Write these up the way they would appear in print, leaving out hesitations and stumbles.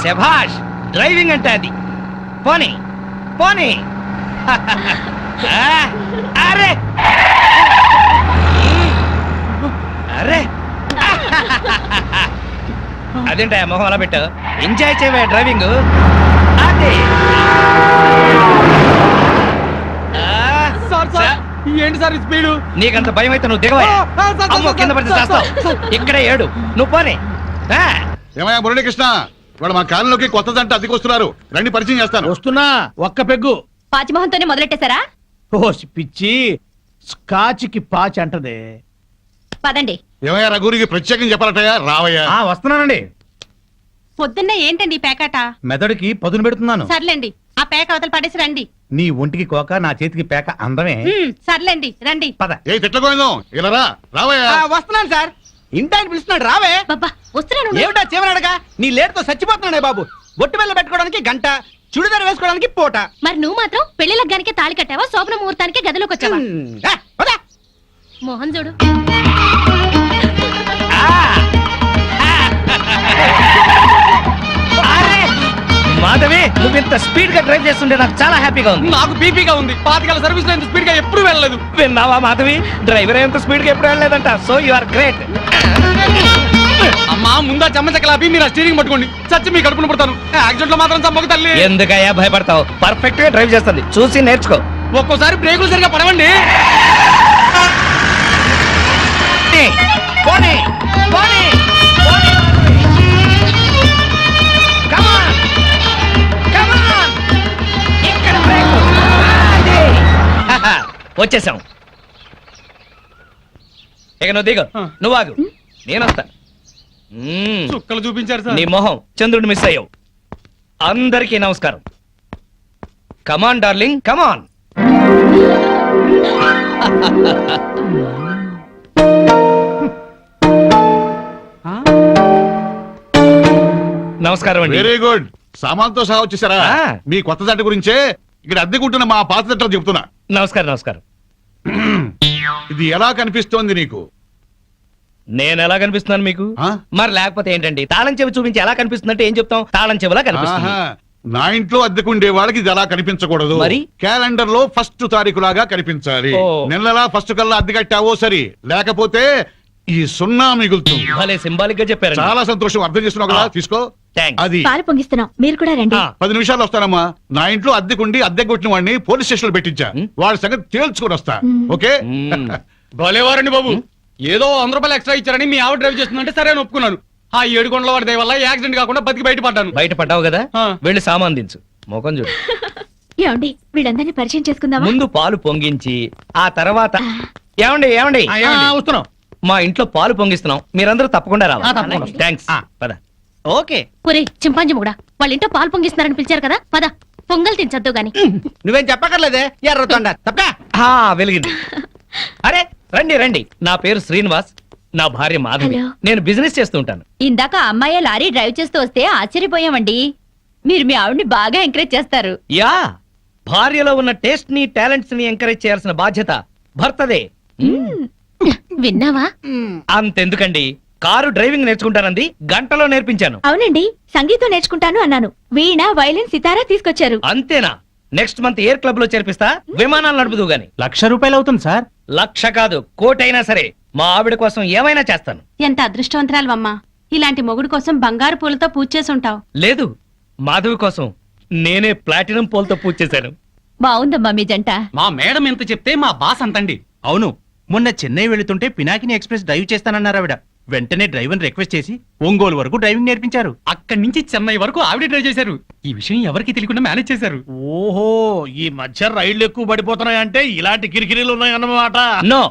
శభాష్, డ్రైవింగ్ అంటే అది. పోనీ పోనీ. అరే అరే, అదేంటా మొహం అలా పెట్టు, ఎంజాయ్ చేయవే డ్రైవింగ్. అదే ఏంటి సార్ స్పీడు? నీకంత భయం అయితే నువ్వు దిగవా, అమ్మో కింద పడితే చేస్తావు. ఇక్కడే ఏడు, నువ్వు పోనీ. ఏమయ్యా మురళీకృష్ణ, వాడు మా కాలంలోకి కొత్త జంట అద్దెకొస్తున్నారు, రండి పరిచయం చేస్తాను. వస్తున్నా, ఒక్క పెగ్గు. పాచిమోహంతోనే మొదలెట్టేశారా? ఓ పిచ్చి, స్కాచ్కి పాచి అంటదే. పదండి. ఏమయ్యా రఘురికి ప్రత్యేకం చెప్పాలటయ్యా, రావయ్యా. వస్తున్నానండి. పొద్దున్నే ఏంటండి పేకాట? మెదడుకి పదును పెడుతున్నాను. సర్లేండి, ఆ పేక అవతల పడేసి రండి. నీ ఒంటికి కోక, నా చేతికి పేక అందమే. సర్లేండి రండి. పద. ఏ తిట్లకోయిందో ఇలా రా, రావయ్యా. వస్తున్నాను సార్, ఇంటాయన పిలుస్తున్నాడు, రావే. బాబా వస్తున్నాను. ఏమిటా చివరడగా, నీ లేటుతో చచ్చిపోతున్నాడే బాబు. బొట్టు బిళ్ళ పెట్టుకోవడానికి గంట, చుడిదారు వేసుకోవడానికి పూట. మరి నువ్వు మాత్రం పెళ్లి లగ్గానికి తాళి కట్టావా, శోభన ముహూర్తానికి గదిలోకి వచ్చావా? మోహన్ చూడు. మాధవి, నువ్వు ఇంత స్పీడ్ గా డ్రైవ్ చేస్తుంటే నాకు చాలా హ్యాపీగా ఉంది. నాకు బీపీగా ఉంది, పాతికాల సర్వీస్ లో ఇంత స్పీడ్ గా ఎప్పుడు వెళ్ళలేదు. విన్నావా మాధవి, డ్రైవర్ ఎంత స్పీడ్ గా ఎప్పుడు వెళ్ళలేదంట. So you are great. అమ్మా ముందా చెమ్మచక్కలాపి మీరు స్టీరింగ్ పట్టుకోండి, చచ్చి మీ కడుపును పుడతాను. యాక్సిడెంట్ లో మాత్రం చంపక తల్లి. ఎందుకయ్యా భయపడతావు, పర్ఫెక్ట్ గా డ్రైవ్ చేస్తుంది, చూసి నేర్చుకో. ఒక్కోసారి బ్రేకులు సరిగా పడవండి. పోనీ, పోనీ, పోనీ. Come on, come on. ఇక్కడ బ్రేకు. అదే. వచ్చేసాం. ఇక నువ్వు దిగు, నువ్వు ఆగు, నేను వస్తా. చుక్కలు చూపించారు సార్. నీ మొహం చంద్రుడు మిస్ అయ్యావు. అందరికీ నమస్కారం. కమాన్ డార్లింగ్, కమాన్. నమస్కారం అండి. వెరీ గుడ్, సామాన్తో సహా వచ్చేసారా? ఆ. మీ కొత్త జంట గురించే ఇక్కడ అద్దెకుంటున్న మా పాత జంట చెప్తున్నా. నమస్కారం నమస్కారం. ఇది ఎలా కనిపిస్తోంది నీకు? నేను ఎలా కనిపిస్తున్నాను మీకు? ఆ? మరి లేకపోతే ఏంటండి, తాళం చెవి చూపించి ఎలా కనిపిస్తుందంటే ఏం చెప్తాం? తాళం చెవిలా కనిపిస్తుంది. ఆహా, నా ఇంట్లో అద్దెకుండే వాళ్ళకి ఇది ఎలా కనిపించకూడదు. మరి? క్యాలెండర్ లో ఫస్ట్ తారీఖు లాగా కనిపించాలి. ఓ. నెలలా ఫస్ట్ కల్లా అద్దె కట్టావో సరి, లేకపోతే ఈ సున్నా మిగులుతుంది. భలే సింబాలిక్ గా చెప్పారు. చాలా సంతోషం, అర్థం చేస్తున్నావు కదా, తీసుకో. థాంక్స్. అది పాలు పొంగిస్తున్నాం, మీరు కూడా రండి. 10 నిమిషాలు వస్తానమ్మా. నా ఇంట్లో అద్దెకుండి అద్దె కొట్టిన వాడిని పోలీస్ స్టేషన్ లో పెట్టించా, వాడి సంగతి తేల్చుకొని వస్తా. ఓకే? భలేవారండి బాబు, ఏదో 100 రూపాయలు ఎక్స్ట్రా ఇచ్చారని మీ ఆవిడ డ్రైవ్ చేస్తుందంటే సరే అని ఒప్పుకున్నాను. ఆ 7 కొండల వాడి దయ వల్ల యాక్సిడెంట్ కాకుండా బతికి బయటపడ్డాను. బయటపడ్డావు కదా, ఆ. వెళ్ళి సామాన్ దించు. మొఖం చూడు. ఏమండి, వీళ్ళందరినీ పరిచయం చేసుకుందామా? ముందు పాలు పొంగించి ఆ తర్వాత ఏమండి ఏమండి వస్తున్నాం. మా ఇంట్లో పాలు పొంగిస్తున్నాం, మీరందరూ తప్పకుండా తప్పకుండా రావాలి. వస్తాం. థాంక్స్. పద. ఓకే. ఒరే చింపాంజీ కూడా వాళ్ళ ఇంట్లో పాలు పొంగిస్తున్నారని పిలిచారు కదా, పద పొంగల్ తినచద్దు గాని. నువ్వేం చెప్పక్కర్లేదే, ఎర్రతొండ తప్ప. ఆ, వెలిగింది. అరే రండి రండి, నా పేరు శ్రీనివాస్, నా భార్య మాధవి. హలో. నేను బిజినెస్ చేస్తూ ఉంటాను. ఇందాక అమ్మాయి లారీ డ్రైవ్ చేస్తూ వస్తే ఆశ్చర్యపోయామండి. మీరు మీ ఆవిడ్ని బాగా ఎంకరేజ్ చేస్తారు. యా, భార్యలో ఉన్న టేస్ట్ ని టాలెంట్స్ ని ఎంకరేజ్ చేయాల్సిన బాధ్యత భర్తదే. విన్నావా? అంతెందుకండి, కారు డ్రైవింగ్ నేర్చుకుంటానంది, గంటలో నేర్పించాను. అవునండి, సంగీతం నేర్చుకుంటాను అన్నాను, వీణ, వైలిన్, సితారా తీసుకొచ్చారు. అంతేనా? నెక్స్ట్ మంత్ ఎయిర్ క్లబ్ లో చేర్పిస్తా, విమానాలు నడుపుదు గాని. ₹1,00,000 అవుతుంది సార్. 1,00,000 కాదు, 1,00,000 అయినా సరే మా ఆవిడ కోసం ఏమైనా చేస్తాను. ఎంత అదృష్టవంతరాలవమ్మా, ఇలాంటి మొగుడు కోసం బంగారు పూలతో పూజ చేసి ఉంటావు. లేదు, మాధవి కోసం నేనే ప్లాటినం పోల్తో పూజ చేశాను. బాగుందమ్మా మీ జంట. మా మేడం ఎంత చెప్తే మా బాస్ అంతండి. అవును, మొన్న చెన్నై వెళుతుంటే పినాకిని ఎక్స్ప్రెస్ డ్రైవ్ చేస్తానన్నారు ఆవిడ. వెంటనే డ్రైవర్ రిక్వెస్ట్ చేసి ఒంగోలు వరకు డ్రైవింగ్ నేర్పించారు. అక్కడి నుంచి చెన్నై వరకు ఆవిడ డ్రైవ్ చేశారు. ఈ విషయం ఎవరికి తెలియకుండా మేనేజ్ చేశారు. ఓహో, ఈ మధ్య రైళ్లు ఎక్కువ పడిపోతున్నాయంటే ఇలాంటి కిరికిరీలు ఉన్నాయన్నమాట. నో,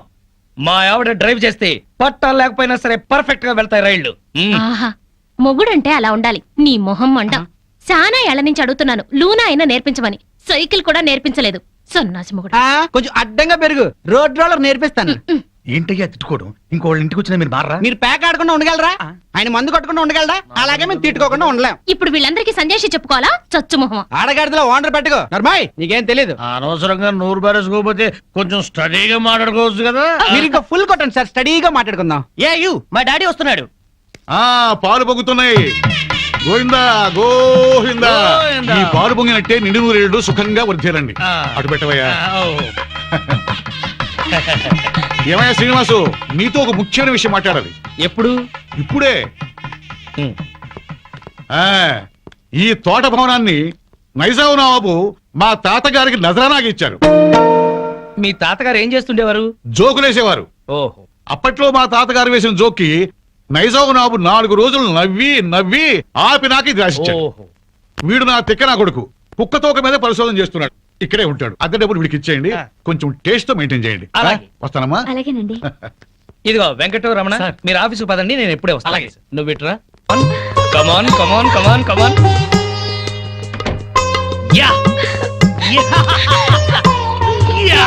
మా ఆవిడ డ్రైవ్ చేస్తే పట్టాలు లేకపోయినా సరే పర్ఫెక్ట్ గా వెళ్తాయి రైళ్లు. ఆహా, మొగుడంటే అలా ఉండాలి. నీ మొహం మంట. చాలా ఏళ్ల నుంచి అడుగుతున్నాను, లూనా అయినా నేర్పించమని. సైకిల్ కూడా నేర్పించలేదు, సన్నాసి మొగుడు. కొంచెం అడ్డంగా పెరుగు, రోడ్ రోలర్ నేర్పిస్తాను. ఏంటయ్యా తిట్టుకోవడం? ఇంకోళ్ళ ఇంటికి వచ్చినా మీరు మారా? మీరు ప్యాక్ ఆడకుండా ఉండగలరా? ఆయన మందు కొట్టకుండా ఉండగలరా? అలాగే మేము తిట్టుకోకుండా ఉండలేం. ఇప్పుడు వీళ్ళందరికీ సంజాషి చెప్పుకోవాలా? చచ్చు మొహం. ఆడగాడిలో ఓనర్ పెట్టుకో. నర్మాయ్, నీకేం తెలీదు. అనవసరంగా నూరు బారేసుకోకపోతే కొంచెం స్టడీగా మాట్లాడుకోవచ్చు కదా. మీరు ఇంకా ఫుల్ కొట్టండి సార్, స్టడీగా మాట్లాడుకుందాం. మా డాడీ వస్తున్నాడు. పాలు పొగుతున్నాయి. గోవిందా గోవిందా గోవిందా. ఈ పాలు పొంగినట్టే నిండు నూరేళ్ళు సుఖంగా వర్ధేలండి ఆ. అటు పెట్టవయ్యా ఓ. ఏమయ్యా శ్రీనివాసు నీతో ఒక ముఖ్యమైన విషయం మాట్లాడాలి ఎప్పుడు ఇప్పుడే ఉమ్. ఆ ఈ తోట భవనాన్ని నైజాం నవాబు మా తాతగారికి నజరానాకి ఇచ్చారు. మీ తాతగారు ఏం చేస్తుండేవారు? జోకులేసేవారు. ఓహో. అప్పట్లో మా తాతగారు వేసిన జోక్కి నైజాం నవాబు 4 రోజులు నవ్వి నవ్వి ఆపి నాకి రాసిచ్చాడు. ఓహో. వీడు నా తిక్క నా కొడుకు కుక్కతోక మీద పరిశోధన చేస్తున్నాడు. ఇక్కడే ఉంటాడు. అద్దె డబ్బులు వీడికి ఇచ్చేయండి. ఆ. కొంచెం టేస్ట్ తో మెయింటైన్ చేయండి. అలాగే. వస్తానమ్మా. అలాగేనండి. ఇదిగో వెంకట రమణ, సార్. మీరు ఆఫీసు పదండి, నేను ఎప్పుడే వస్తాను. అలాగే. నువ్వు ఇట్రా. Come on come on come on come on. Yeah yeah.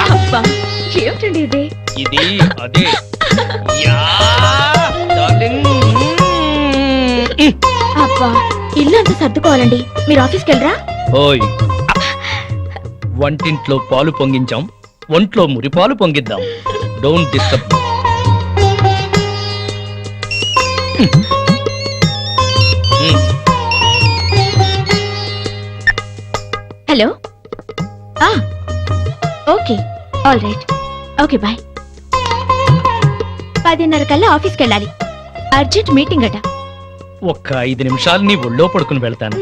ఏమిటండి ఇది? ఇది అదే. Yeah darling. అబ్బా, ఇల్లు అంతా సర్దుకోవాలండి. మీరు ఆఫీస్కి వెళ్ళరా? ఓయ్, వంటింట్లో పాలు పొంగించాం, ఒంట్లో మురిపాలు పొంగిద్దాం. Don't disturb. Hello. Okay, all right. Okay, bye. 10:30 కల్లా ఆఫీస్కి వెళ్ళాలి. అర్జెంట్ మీటింగ్ అట. ఒక్క 5 నిమిషాలు నీ ఒళ్ళో పడుకుని వెళ్తాను.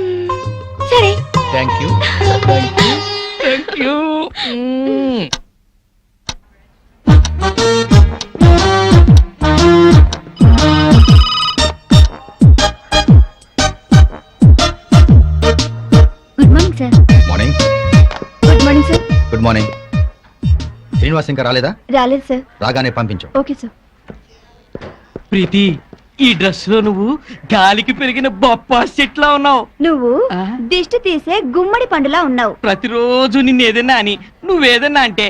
సరే. Thank you thank you thank you. Good morning sir. Morning. Good morning sir. Good morning. Srinivas ఇంకా రాలేదా? రాలేదు సార్. రాగానే పంపించు. Okay sir. ప్రీతి, ఈ డ్రెస్ లో నువ్వు గాలికి పెరిగిన బొప్పా చెట్లా ఉన్నావు. నువ్వు ఆ? దిష్టి తీసే గుమ్మడి పండులా ఉన్నావు. ప్రతిరోజు నిన్ను ఏదైనా అని నువ్వేదన్నా అంటే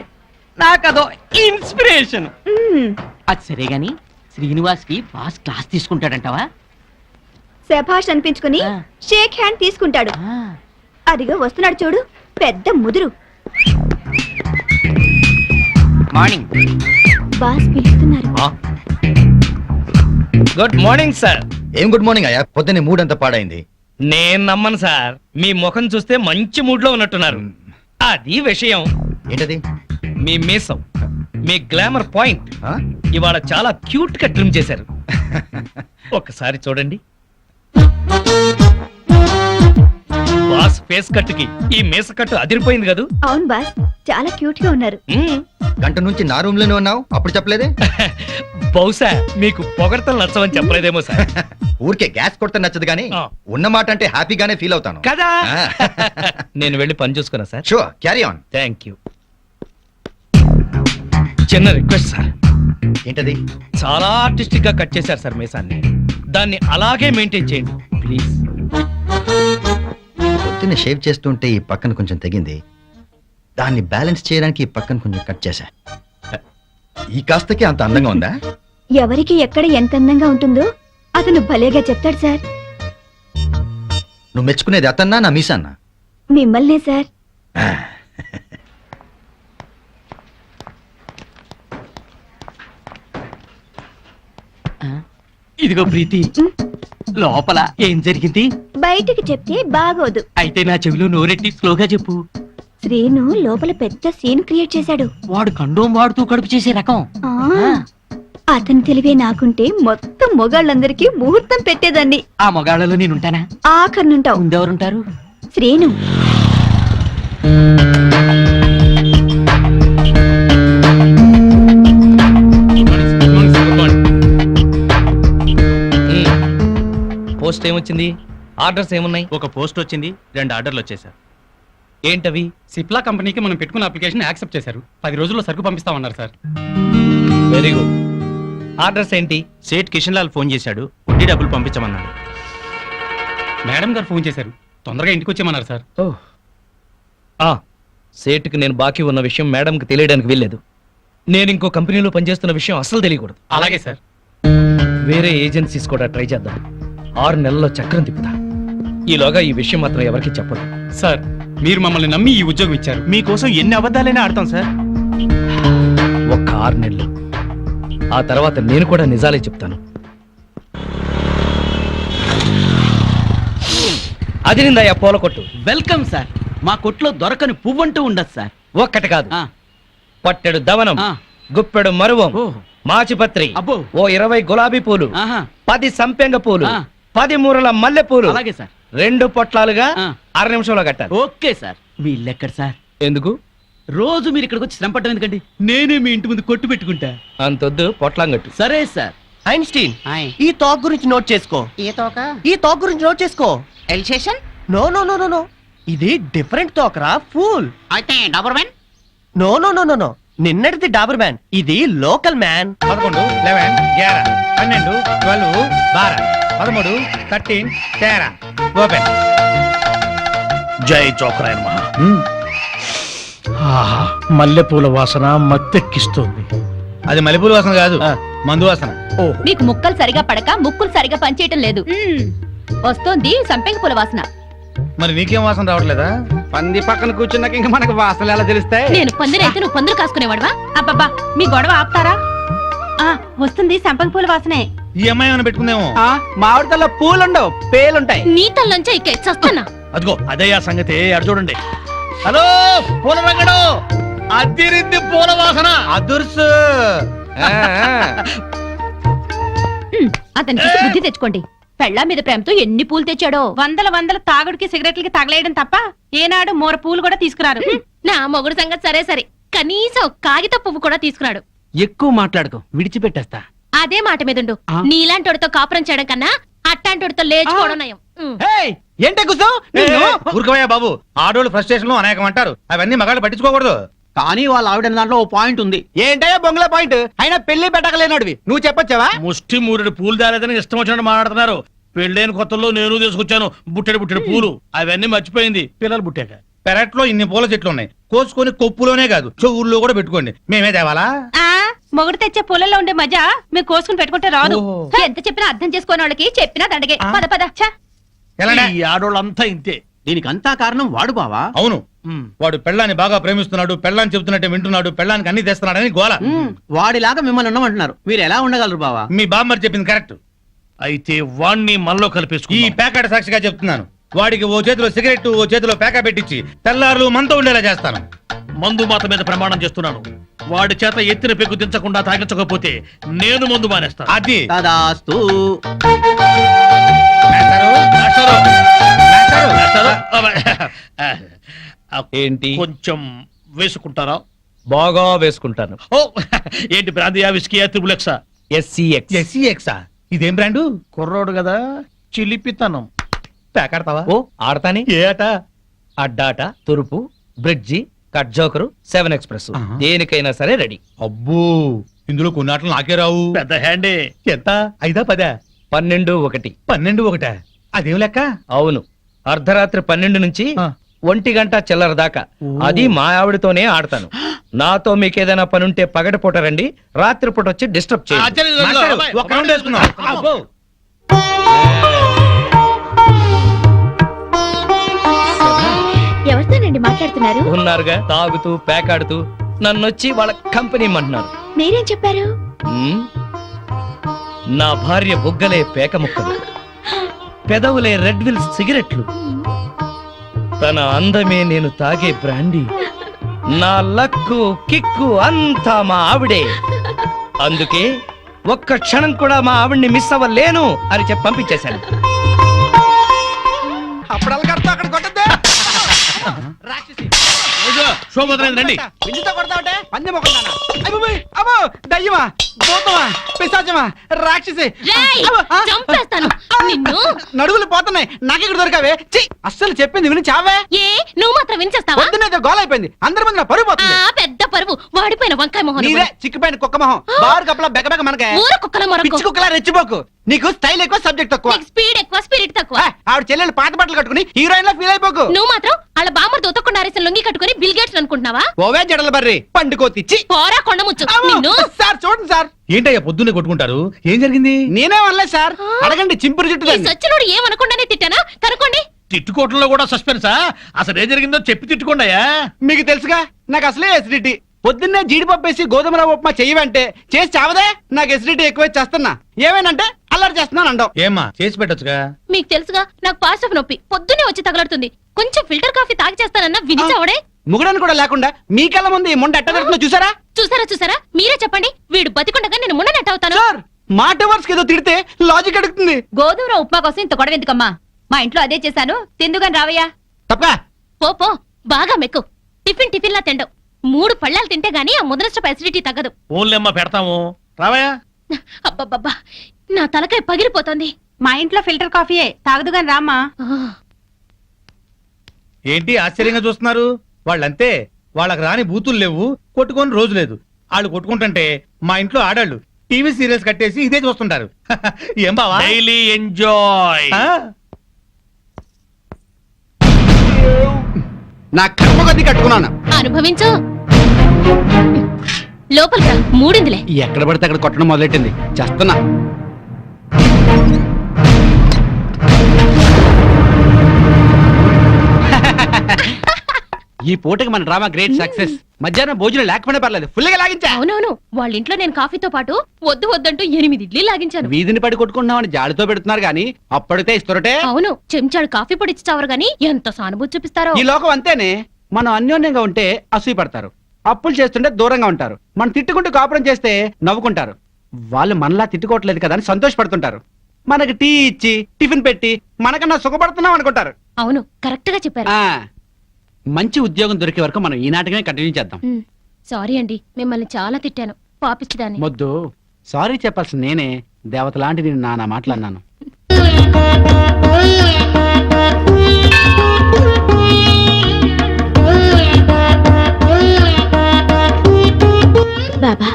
నాకదో ఇన్స్పిరేషన్. మ్మ్. అది సరే గాని శ్రీనివాస్ కి బాస్ క్లాస్ తీసుకుంటాడంటావా? శభాష్ అనిపించుకుని ఆ. షేక్ హ్యాండ్ తీసుకుంటాడు. అదిగో వస్తున్నాడు చూడు, పెద్ద ముదురు. మార్నింగ్. బాస్ పిలుస్తున్నారు. Good morning sir. ఏం గుడ్ మార్నింగ్ అయ్యా, పొద్దున్నే మూడ్ అంతా పాడైంది. నేను నమ్మను సార్, మీ ముఖం చూస్తే మంచి మూడ్ లో ఉన్నట్టున్నారు. అది విషయం. ఏంటది? మీ మీసం, మీ గ్లామర్ పాయింట్ ఆ? ఇవాళ చాలా క్యూట్ గా ట్రిమ్ చేశారు. ఒక్కసారి చూడండి. బాస్ ఫేస్ కట్ కి ఈ మీస కట్టు అదిరిపోయింది కదూ. అవును బాస్, చాలా క్యూట్ గా ఉన్నారు. మ్మ్. గంట నుంచి నా రూమ్ లోనే ఉన్నావు, అప్పుడు చెప్పలేదే? బహుశా మీకు పొగడతలు నచ్చవని చెప్పలేదేమో సార్. ఊరికే గ్యాస్ కొడితే నచ్చదు కానీ ఆ. ఉన్న మాట అంటే హ్యాపీగానే ఫీల్ అవుతాను కదా. నేను వెళ్ళి పని చూసుకున్నా sir. Sure, carry on. Thank you. చిన్న రిక్వెస్ట్ సార్. ఏంటది? చాలా ఆర్టిస్టిక్ గా కట్ చేశారు సార్ మీసాన్ని. దాన్ని అలాగే మెయింటైన్ చేయండి ప్లీజ్. పొద్దున్న షేవ్ చేస్తుంటే ఈ పక్కన కొంచెం తెగింది, దాన్ని బ్యాలెన్స్ చేయడానికి ఈ పక్కన కొంచెం కట్ చేశా. ఈ కాస్తకి అంత అందంగా ఉందా? ఎవరికి ఎక్కడ ఎంత అందంగా ఉంటుందో అతను భలేగా చెప్తాడు సార్. నువ్వు మెచ్చుకునేది అతన్నా నా మీసాన్నా? మిమ్మల్నే సార్. ఇదిగో ప్రీతి, లోపల ఏం జరిగింది? బయటికి చెప్తే బాగోదు. అయితే నా చెవిలో నోరెట్టి స్లోగా చెప్పు. శ్రీను లోపల పెద్ద సీన్ క్రియేట్ చేశాడు. వాడు కండోమ్ వాడుతూ కడుపు చేసే రకం. ఆ, అతని తెలివే నాకుంటే మొత్తం మొగాళ్ళందరికీ ముహూర్తం పెట్టేదాన్ని. ఆ మొగాళ్ళలో నేనుంటానా? ఆఖరినుంటావు. ముందెవరుంటారు? శ్రీను. పోస్ట్ ఏమొచ్చింది? ఆర్డర్స్ ఏమున్నాయి? ఒక పోస్ట్ వచ్చింది, 2 ఆర్డర్లు వచ్చేసారు. ఏంటవి? సిప్లా కంపెనీకి మనం పెట్టుకున్న అప్లికేషన్ యాక్సెప్ట్ చేశారు. 10 రోజుల్లో సరుకు పంపిస్తామన్నారు సార్. Very good. ఆర్డర్స్ ఏంటి? సేట్ కిషన్ లాల్ ఫోన్ చేశాడు, వడ్డీ డబ్బులు పంపించమన్నాడు. మేడం గారు ఫోన్ చేశారు, తొందరగా ఇంటికి వచ్చేయమన్నారు సార్. సేటుకి నేను బాకీ ఉన్న విషయం మేడంకి తెలియడానికి వీల్లేదు. నేను ఇంకో కంపెనీలో పనిచేస్తున్న విషయం అస్సలు తెలియకూడదు. అలాగే సార్. వేరే ఏజెన్సీస్ కూడా ట్రై చేద్దాం. 6 నెలల్లో చక్రం తిప్పుతా. ఈలోగా ఈ విషయం మాత్రం ఎవరికి చెప్పదు. సార్, మీరు మమ్మల్ని నమ్మి ఈ ఉద్యోగం ఇచ్చారు. మీకోసం ఎన్ని అబద్ధాలైనా ఆడతాం సార్. ఒక్క 6 నెలలు, ఆ తర్వాత నేను కూడా నిజాలే చెప్తాను. అది నిందయ్యా పూల కొట్టు. Welcome sir. మా కొట్లో దొరకని పువ్వంటూ ఉండదు సార్. ఒక్కటి కాదు, ఆ, పట్టెడు దవనం, ఆ. గుప్పెడు మరువం, ఓ. మాచిపత్రి, అబ్బో. ఓ 20 గులాబీ పూలు, ఆహా. 10 సంపెంగ పూలు, ఆ. 10 మూరల మల్లె పూలు, అలాగే సార్. 2 పొట్లాలుగా ఆ. 6 నిమిషంలో కట్టాలి. Okay sir. వీళ్ళెక్కడ సార్? ఎందుకు రోజు మీరు ఇక్కడికి వచ్చి శ్రమ పట్టడం ఎందుకండి? నేనే మీ ఇంటి ముందు కొట్టు పెట్టుకుంటా. అంతొద్దు, పొట్లాంగట్టు. సరే సార్. Einstein hi. ఈ టాక్ గురించి నోట్ చేసుకో. ఏ తోక? ఈ టాక్ గురించి నోట్ చేసుకో. Alsatian? No no no no no ఇది డిఫరెంట్ టాక్ రా, ఫూల్. అయితే Doberman? No no no no no నిన్నటిది డాబర్ మ్యాన్, ఇది లోకల్ మ్యాన్. 11, 11, 11, 12, 12, 12, 13, 13, 13. ఓపెన్. జై చోకరాయన్ మహా. మల్లెపూల వాసన మత్తెక్కిస్తుంది. అది మల్లెపూల వాసన కాదు, మందు వాసన. మీకు ముక్కలు సరిగా పడక ముక్కులు సరిగా పనిచేయటం లేదు. వస్తోంది సంపెంగ పూల వాసన. మరి నీకేం వాసన రావట్లేదా? పంది పక్కన కూర్చున్నాక ఇంకా మనకు వాసనలు ఎలా తెలుస్తాయి? నేను పందిరైతే నువ్వు పందులు కాసుకునేవాడువా? అబ్బబ్బా మీ గొడవ ఆపుతారా? ఆ వస్తుంది సంపంగి పూల వాసనే. ఈ అమ్మాయి ఏమైనా పెట్టుకుందేమో. మామిడి తల్ల పూలుండవు, పేలుంటాయి. నీ తల్లంచా ఇక చస్తానా? అదిగో అదే ఆ సంగతి, అడు చూడండి. హలో పూల రంగడు, అద్దిరిద్ది పూల వాసన. అదుర్సు. అతనికి బుద్ధి తెచ్చుకోండి. పెళ్ళా మీద ప్రేమతో ఎన్ని పూలు తెచ్చాడో. వందల తాగుడికి సిగరెట్లకి తగలేయడం తప్ప ఏనాడు మోర పూలు కూడా తీసుకురారు. నా మొగుడు సంగతి సరే సరే, కనీసం కాగిత పువ్వు కూడా తీసుకున్నాడు. ఎక్కువ మాట్లాడుకో, విడిచిపెట్టేస్తా. అదే మాట మీదుండు. ఆ? నీలాంటోడితో కాపురం చేయడం కన్నా అట్టాంటోడితో లేచుకోవడం నయం. ఏంటే కూర్చో ఊరుకోవయ్యా బాబు. ఆడోళ్ళు ఫ్రస్ట్రేషన్ లో అనేకం అంటారు, అవన్నీ మగాళ్ళు పట్టించుకోకూడదు. కానీ వాళ్ళ ఆవిడ దాంట్లో ఓ పాయింట్ ఉంది. ఏంటయ్యా బొంగుల పాయింట్? అయినా పెళ్లి పెట్టకలేనాడివి నువ్వు చెప్పొచ్చావా? ముష్టి మూరెడు పూలు దాలేదని ఇష్టం వచ్చినట్టు మాట్లాడుతున్నారు. పెళ్ళైన కొత్తలో నేను తీసుకొచ్చాను బుట్టెడు పూలు, అవన్నీ మర్చిపోయింది పిల్లలు పుట్టాక. పెరట్లో ఇన్ని పూల చెట్లు ఉన్నాయి, కోసుకొని కొప్పులోనే కాదు చెవుల్లో కూడా పెట్టుకోండి. మేమే తేవాలా? ఆ మొగుడు తెచ్చే పూలలో ఉండే మజా మీరు కోసుకుని పెట్టుకుంటే రాదు. ఎంత చెప్పినా అర్థం చేసుకోని వాళ్ళకి చెప్పినా దండగే. పద పద. ఛ! ఎలానే? ఈ ఆడోళ్ళంతా ఇంతే. దీనికంతా కారణం వాడు బావా. అవును, వాడు పెళ్ళాన్ని బాగా ప్రేమిస్తున్నాడు, పెళ్ళాన్ని చెబుతున్నట్టే వింటున్నాడు, పెళ్ళానికి అన్ని తెస్తున్నాడని గోల. వాడిలాగా మిమ్మల్ని ఉండమంటున్నారు. మీరు ఎలా ఉండగలరు బావా? మీ బామ్మర్ చెప్పింది కరెక్ట్. అయితే వాణ్ణి మనలో ఈ కలిపేసుకుని పేకాట సాక్షిగా చెప్తున్నాను, వాడికి ఓ చేతిలో సిగరెట్ ఓ చేతిలో పేక పెట్టించి తెల్లారులు మనతో ఉండేలా చేస్తాను. మందు మాత మీద ప్రమాణం చేస్తున్నాను. వాడి చేత ఎత్తిన పెగ్గు దించకుండా తాగించకపోతే నేను మందు మానేస్తాను. అది తదాస్తు. మేస్టారు, మేస్టారు, మేస్టారు. వేస్తారా? ఏంటి? కొంచెం వేసుకుంటారా? బాగా వేసుకుంటాను. ఓ ఏంటి బ్రాందియా, విస్కీయా, త్రిబులెక్సా? SCX. ఎస్సీఎక్సా? ఇదేం బ్రాండు? కుర్రోడు కదా, చిలిపితనం. పేకాడతావా? ఓ ఆడతాని. ఏ ఆట? అడ్డాట, తురుపు, బ్రిడ్జి, కట్ జోకరు, 7 ఎక్స్ప్రెస్, దేనికైనా సరే రెడీ. అబ్బో, ఇందులో కొన్ని ఆటలు నాకే రావు. పెద్ద హ్యాండే. ఎంత? 5, 10? 12, 1. 12, 1? అదేం లెక్క? అవును, అర్ధరాత్రి 12 నుంచి ఆ. 1 గంట చిల్లర దాకా. అది మా ఆవిడతోనే ఆడతాను. నాతో మీకేదైనా పనుంటే పగటిపూట రండి, రాత్రిపూట వచ్చి డిస్టర్బ్ చేయండి. మాస్టారు, ఒక రౌండ్ వేసుకుందాం. అబ్బో. ఎవరితోనండి మాట్లాడుతున్నారు? ఉన్నారుగా, తాగుతూ పేకాడుతూ నన్నొచ్చి వాళ్ళ కంపెనీ అంటున్నారు. మీరేం చెప్పారు? ఉమ్, నా భార్య బుగ్గలే పేక ముక్కలు, పెదవులే రెడ్ విల్ సిగరెట్లు, తన అందమే నేను తాగే బ్రాండీ, నా లక్కు కిక్కు అంతా మా ఆవిడే. అందుకే ఒక్క క్షణం కూడా మా ఆవిడ్ని మిస్ అవ్వలేను అని చెప్పి పంపించేశాను. అప్పుడు అక్కడ కొట్టద్దే శోభోదరైంది రండి. పిండితో కొడతావటే పంది మొక్కలానా? అబ్బో, దయ్యమా, భూతమా, పిశాచమా, రాక్షసి. రేయ్, అబ్బో, ఆ, చంపేస్తాను నిన్ను. నడువులు పోతున్నాయి, నాకెక్కడ దొరికావే? ఛీ, అస్సలు చెప్పింది విని చావే. ఏ నువ్వు మాత్రం వినిచేస్తావా? పొద్దున్నైతే గోల అయిపోయింది, అందరి ముందు నా పరుగు పోతుంది. పెద్ద పరువు, వాడిపోయిన వంకాయ మొహం. నీదే చిక్కిపోయిన కుక్క మొహం, బారు కప్పలా బెగబెగ మనకే. ఊర కుక్కల మొరకు. పిచ్చి కుక్కలా రెచ్చిపోకు, నీకు స్టైల్ ఎక్కువ సబ్జెక్ట్ తక్కువ. నీకు స్పీడ్ ఎక్కువ, స్పిరిట్ తక్కువ. ఆవిడ చెల్లెలు పాత బట్టలు కట్టుకుని హీరోయిన్ లా ఫీల్ అయిపోకు. నువ్వు మాత్రం వాళ్ళ బామ్మర్ దొతకుండా అరేసిన లొంగి కట్టుకుని బిల్ గేట్స్ అనుకుంటున్నావా? ఓవే జడల బర్రి పండుకోతిచ్చి. పోరా కొండముచ్చు నిన్ను. సార్ చూడండి సార్. ఏంటయ్యా పొద్దున్నే కొట్టుకుంటారు? ఏం జరిగింది? నేనే అనలేదు సార్, అడగండి చింపురు జుట్టు ఈ దాన్ని. సచ్చినోడు ఏమనకుండానే తిట్టానా? కనుకోండి. తిట్టుకోవటంలో కూడా సస్పెన్సా? అసలు ఏం జరిగిందో చెప్పి తిట్టుకోండియా. మీకు తెలుసుగా, నాకు అసలే ఎసిడిటీ. పొద్దున్నే జీడిపప్పు వేసి గోధుమ రవ్వ ఉప్మా చెయ్యవంటే చేసి చావదే. నాకు ఎసిడిటీ ఎక్కువ చేస్తున్నా. ఏమేనంటే అల్లరి చేస్తున్నాను అంటావు. ఏమ్మా చేసి పెట్టొచ్చుగా. మీకు తెలుసుగా నాకు పాస్ ఆఫ్ నొప్పి పొద్దునే వచ్చి తగలడుతుంది. కొంచెం ఫిల్టర్ కాఫీ తాగి చేస్తానన్నా వినిచావడే. ముగడానికి కూడా లేకుండా మీ కళ్ళ ముందు ఈ మొండ ఎట్ట పెడుతుందో చూసారా? చూసారా మీరే చెప్పండి. వీడు బతికుండగా నేను మున్ననట్టు అవుతాను. సార్ మాట వర్స్ ఏదో తిడితే లాజిక్ అడుగుతుంది. గోధుమ ఉప్మా కోసం ఇంత గొడవ ఎందుకమ్మా? మా ఇంట్లో అదే చేశాను, తిందుగాని రావయ్యా. తప్ప పో బాగా మెక్కు. టిఫిన్ లా తిండవు. 3 పళ్ళాలు తింటే గానీ ఆ ముదనష్టపు అసిడిటీ తగ్గదు. ఓన్లేమ్మా పెడతాము రావయ్యా. అబ్బబ్బబ్బా నా తలకాయ పగిలిపోతుంది. మా ఇంట్లో ఫిల్టర్ కాఫీయే, తాగదుగాని రామ్మా. ఏంటి ఆశ్చర్యంగా చూస్తున్నారు? వాళ్ళంతే, వాళ్ళకి రాని బూతులు లేవు, కొట్టుకొని రోజు లేదు. వాళ్ళు కొట్టుకుంటుంటే మా ఇంట్లో ఆడాళ్ళు టీవీ సీరియల్స్ కట్టేసి ఇదే చూస్తుంటారు. ఏం బావా? Daily enjoy. నా కర్మ కొద్ది కట్టుకున్నాను. అనుభవించు. లోపలికి రా, మూడిందిలే. ఎక్కడ పడితే అక్కడ కొట్టడం మొదలెట్టింది. చేస్తున్నా. ఈ పూటకి మన డ్రామా గ్రేట్ సక్సెస్. మధ్యాహ్నం భోజనం లేకపోయినా పర్లేదు, ఫుల్గా లాగించా. అవునవును, వాళ్ళ ఇంట్లో నేను కాఫీతో పాటు వద్దంటూ 8 ఇడ్లీ లాగించాను. వీధిని పడి కొట్టుకుంటున్నామని జాడితో పెడుతున్నారు గానీ అప్పటితే ఇస్తారటే. అవును, చెంచాడు కాఫీ పొడి ఇచ్చావరు గాని ఎంత సానుభూతి చూపిస్తారో. ఈ లోకం అంతేనే. మనం అన్యోన్యంగా ఉంటే అసూయ పడతారు, అప్పులు చేస్తుంటే దూరంగా ఉంటారు, మనం తిట్టుకుంటూ కాపురం చేస్తే నవ్వుకుంటారు. వాళ్ళు మనలా తిట్టుకోవట్లేదు కదా అని సంతోషపడుతుంటారు. మనకి టీ ఇచ్చి టిఫిన్ పెట్టి మనకన్నా సుఖపడుతున్నాం అనుకుంటారు. అవును, కరెక్ట్ గా చెప్పారు. ఆ మంచి ఉద్యోగం దొరికే వరకు మనం ఈ నాటకమే కంటిన్యూ చేద్దాం. సారీ అండి, మిమ్మల్ని చాలా తిట్టాను. పాపిచ్చిదాన్ని. మొద్దు సారీ చెప్పాల్సిన నేనే. దేవత లాంటి నేను నానా మాట్లాడినాను. బాబా,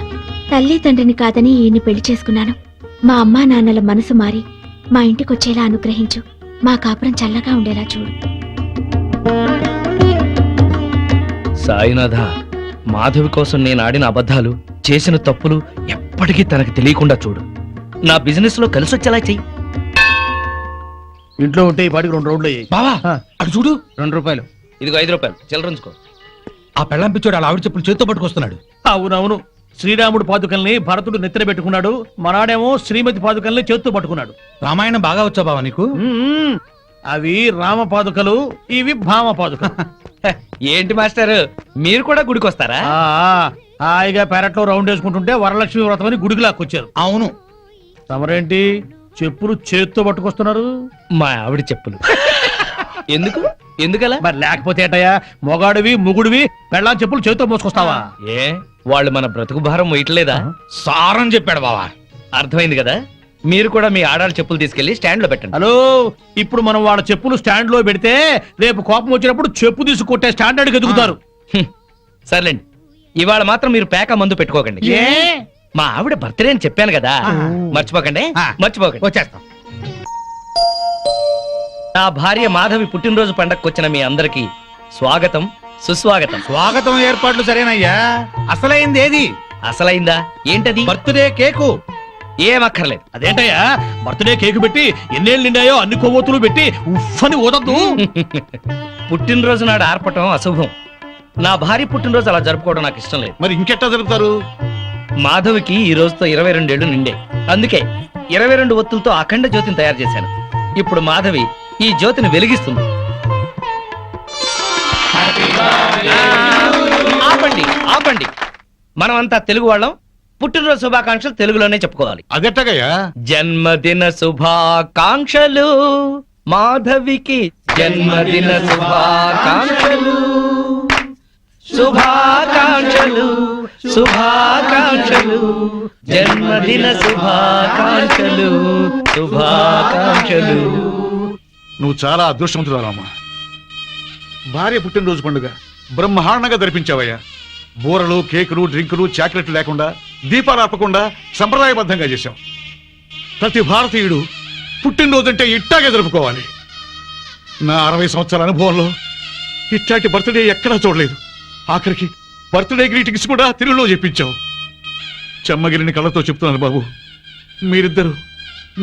తల్లి తండ్రిని కాదని ఈయన్ని పెళ్లి చేసుకున్నాను. మా అమ్మా నాన్నల మనసు మారి మా ఇంటికొచ్చేలా అనుగ్రహించు. మా కాపురం చల్లగా ఉండేలా చూడు. సాయినాథ, మాధవి కోసం నేను ఆడిన అబద్ధాలు, చేసిన తప్పులు ఎప్పటికీ తనకు తెలియకుండా చూడు. నా బిజినెస్ లో కలిసొచ్చేలా చెయ్యి. ఇంట్లో ఉంటే ఈ పాటికి 2 రౌండ్లు అయ్యాయి. బావా అటు చూడు. 2 రూపాయలు. ఇదిగో 5 రూపాయలు చిల్లరంచుకో. ఆ పెళ్ళం పిచ్చోడు అలా ఆవిడ చెప్పులు చేత్తో పట్టుకొస్తున్నాడు. అవునవును, శ్రీరాముడు పాదుకల్ని భరతుడు నెత్తిన పెట్టుకున్నాడు, మనాడేమో శ్రీమతి పాదుకల్ని చేత్తో పట్టుకున్నాడు. రామాయణం బాగా వచ్చా బావా నీకు? అవి రామ పాదుకలు, ఇవి భామ పాదుకలు. ఏంటి మాస్టర్, మీరు కూడా గుడికి వస్తారా? హాయిగా పెరట్లో రౌండ్ వేసుకుంటుంటే వరలక్ష్మి వ్రతం అని గుడికి లాక్కొచ్చారు. అవును. తమరేంటి చెప్పులు చేత్తో పట్టుకొస్తున్నారు? మా ఆవిడ చెప్పులు. ఎందుకలా? మరి లేకపోతే ఏటయ్యా, మొగాడివి ముగుడివి పెళ్ళాం చెప్పులు చేత్తో మోసుకొస్తావా? ఏ వాళ్ళు మన బ్రతుకు భారం మొయ్యట్లేదా? సారం చెప్పాడు బావా. అర్థమైంది కదా. మీరు కూడా మీ ఆడాళ్ళ చెప్పులు తీసుకెళ్లి స్టాండ్ లో పెట్టండి. హలో, ఇప్పుడు మనం వాళ్ళ చెప్పులు స్టాండ్ లో పెడితే రేపు కోపం వచ్చినప్పుడు చెప్పు తీసి కొట్టే స్టాండర్డ్కి ఎదుగుతారు. సర్లేండి, ఇవాళ మాత్రం మీరు పేక మందు పెట్టుకోకండి. ఏ? మా ఆవిడ బర్త్డే అని చెప్పాను కదా, మర్చిపోకండి. వచ్చేస్తాం. నా భార్య మాధవి పుట్టినరోజు పండగకు వచ్చిన మీ అందరికి స్వాగతం, సుస్వాగతం. స్వాగతం ఏర్పాట్లు సరేనయ్యా. అసలైంది ఏది? అసలైందా? ఏంటది? Birthday cake. ఏమక్కర్లేదు. అదేంటయ్యా, బర్త్డే కేక్ పెట్టి ఎన్నేళ్ళు నిండాయో అన్ని కొవ్వొత్తులు పెట్టి ఉఫ్ఫని ఊదద్దు. పుట్టినరోజు నాడు ఆర్పటం అశుభం. నా భార్య పుట్టినరోజు అలా జరుపుకోవడం నాకు ఇష్టం లేదు. మరి ఇంకెట్టా జరుపుతారు? మాధవికి ఈ రోజుతో 22 ఏళ్లు నిండే, అందుకే 22 ఒత్తులతో అఖండ జ్యోతిని తయారు చేశాను. ఇప్పుడు మాధవి ఈ జ్యోతిని వెలిగిస్తుంది. ఆపండి ఆపండి, మనమంతా తెలుగు వాళ్ళం. పుట్టినరోజు శుభాకాంక్షలు తెలుగులోనే చెప్పుకోవాలి. అదెట్టగయ్యా? జన్మదిన శుభాకాంక్షలు మాధవికి, జన్మదిన శుభాకాంక్షలు, శుభాకాంక్షలు శుభాకాంక్షలు, జన్మదిన శుభాకాంక్షలు శుభాకాంక్షలు. నువ్వు చాలా అదృష్టవంతురాలమ్మా. భార్య పుట్టినరోజు పండుగ బ్రహ్మాండంగా జరిపించావయ్యా. బూరలు, కేకులు, డ్రింకులు, చాక్లెట్లు లేకుండా, దీపాలు ఆపకుండా సంప్రదాయబద్ధంగా చేశాం. ప్రతి భారతీయుడు పుట్టినరోజంటే ఇట్టాగే జరుపుకోవాలి. నా 60 సంవత్సరాల అనుభవంలో ఇట్లాంటి బర్త్డే ఎక్కడా చూడలేదు. ఆఖరికి బర్త్డే గ్రీటింగ్స్ కూడా తెలుగులో చెప్పించావు. చెమ్మగిరిని కళ్ళతో చెప్తున్నాను బాబు, మీరిద్దరు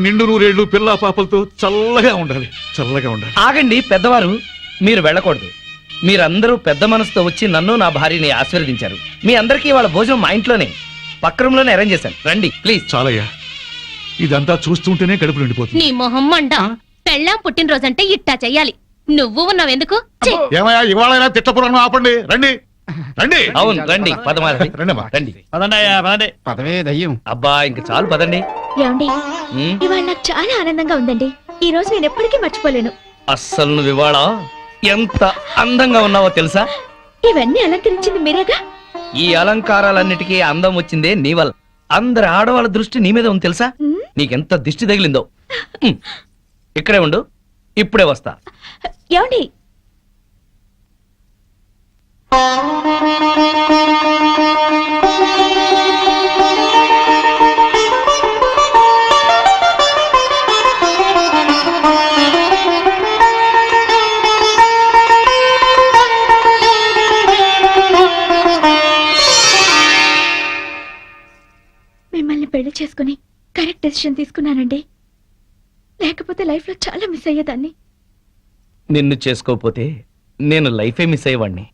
నిండు 100 ఏళ్ళు పిల్లా పాపలతో చల్లగా ఉండాలి, చల్లగా ఉండాలి. ఆగండి పెద్దవారు, మీరు వెళ్ళకూడదు. మీరందరూ పెద్ద మనసుతో వచ్చి నన్ను నా భార్యని ఆశీర్వదించారు. మీ అందరికీ వాళ్ళ భోజనం మా ఇంట్లోనే పక్క రూమ్ లోనే అరేంజ్ చేశాను. రండి ప్లీజ్. చాలయ్యా, ఇదంతా చూస్తుంటేనే కడుపు నిండిపోతుంది నీ మొహం మండ పెళ్ళాం పుట్టినరోజంటే ఇట్టా చెయ్యాలి. నువ్వు ఉన్నావెందుకు ఛీ! ఏమయ్యా ఇవాళ తిట్టపురాణం ఆపండి రండి రండి అవును రండి పదమాలి రండమ్మా. రండి పదవే దయ్యం. అబ్బా ఇంక చాలు పదండి. ఏమండి ఉమ్, ఇవాళ నాకు చాలా ఆనందంగా ఉందండి. ఈ రోజు నేను ఎప్పటికీ మర్చిపోలేను. అస్సలు నువ్వు ఇవాళ ఎంత అందంగా ఉన్నావో తెలుసా? ఇవన్నీ అలంకరించింది మీరేగా. ఈ అలంకారాలన్నిటికీ అందం వచ్చిందే నీ వల్ల. అందరి ఆడవాళ్ళ దృష్టి నీ మీద ఉంది తెలుసా? ఉమ్, నీకెంత దిష్టి తగిలిందో. ఉమ్, ఇక్కడే ఉండు, ఇప్పుడే వస్తా. ఏమండి మిమ్మల్ని పెళ్లి చేసుకుని కరెక్ట్ డెసిషన్ తీసుకున్నానండి. లేకపోతే లైఫ్ లో చాలా మిస్ అయ్యేదాన్ని. నిన్ను చేసుకోకపోతే నేను లైఫే మిస్ అయ్యేవాడిని.